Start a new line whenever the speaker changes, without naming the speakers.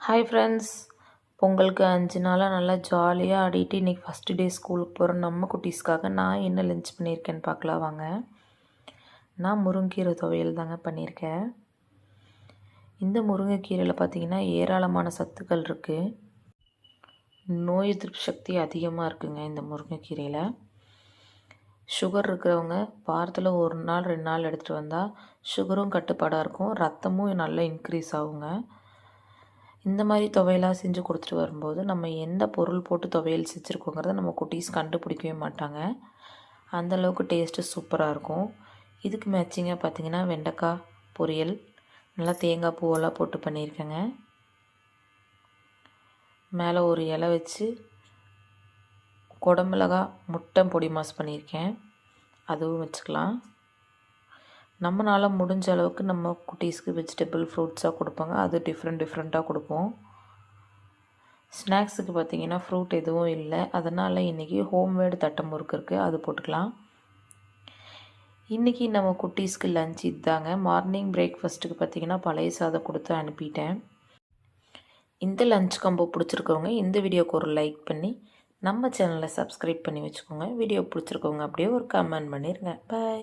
Hi friends, பொங்கலுக்கு 5 நாளாக நல்லா ஜாலியாக ஆடிட்டு இன்றைக்கி ஃபஸ்ட்டு டே ஸ்கூலுக்கு போகிற நம்ம குட்டீஸ்க்காக நான் என்ன லஞ்ச் பண்ணியிருக்கேன்னு பார்க்கலாம் வாங்க. நான் முருங்கைக்கீரை துவையல் தாங்க பண்ணியிருக்கேன். இந்த முருங்கைக்கீரையில் பார்த்திங்கன்னா ஏராளமான சத்துக்கள் இருக்குது. நோய் எதிர்ப்பு சக்தி அதிகமாக இருக்குங்க இந்த முருங்கைக்கீரையில். சுகர் இருக்கிறவங்க வாரத்தில் 1 நாள் 2 நாள் எடுத்துகிட்டு வந்தால் சுகரும் கட்டுப்பாடாக இருக்கும், ரத்தமும் நல்லா இன்க்ரீஸ் ஆகுங்க. இந்த மாதிரி துவையலாக செஞ்சு கொடுத்துட்டு வரும்போது நம்ம எந்த பொருள் போட்டு துவையல் செஞ்சுருக்கோங்கிறத நம்ம குட்டீஸ் கண்டுபிடிக்கவே மாட்டாங்க. அந்தளவுக்கு டேஸ்ட்டு சூப்பராக இருக்கும். இதுக்கு மேட்சிங்காக பார்த்திங்கன்னா வெண்டைக்காய் பொரியல், நல்லா தேங்காய் பூவெல்லாம் போட்டு பண்ணியிருக்கேங்க. மேலே ஒரு இலை வச்சு குடமிளகா முட்டை பொடி மாஸ் பண்ணியிருக்கேன், அதுவும் வச்சுக்கலாம். நம்மளால் முடிஞ்ச அளவுக்கு நம்ம குட்டீஸ்க்கு வெஜிடபிள் ஃப்ரூட்ஸாக கொடுப்பாங்க, அது டிஃப்ரெண்ட்டாக கொடுப்போம். ஸ்நாக்ஸுக்கு பார்த்திங்கன்னா ஃப்ரூட் எதுவும் இல்லை, அதனால் இன்றைக்கி ஹோம்மேடு தட்டை முறுக்கு இருக்குது, அது போட்டுக்கலாம். இன்றைக்கி நம்ம குட்டீஸ்க்கு லஞ்ச் இதுதாங்க. மார்னிங் பிரேக்ஃபாஸ்ட்டுக்கு பார்த்திங்கன்னா பழைய சாதம் கொடுத்து அனுப்பிட்டேன். இந்த லஞ்ச் காம்போ பிடிச்சிருக்கவங்க இந்த வீடியோக்கு ஒரு லைக் பண்ணி நம்ம சேனலை சப்ஸ்கிரைப் பண்ணி வச்சுக்கோங்க. வீடியோ பிடிச்சிருக்கவங்க அப்படியே ஒரு கமெண்ட் பண்ணிடுங்க. பாய்.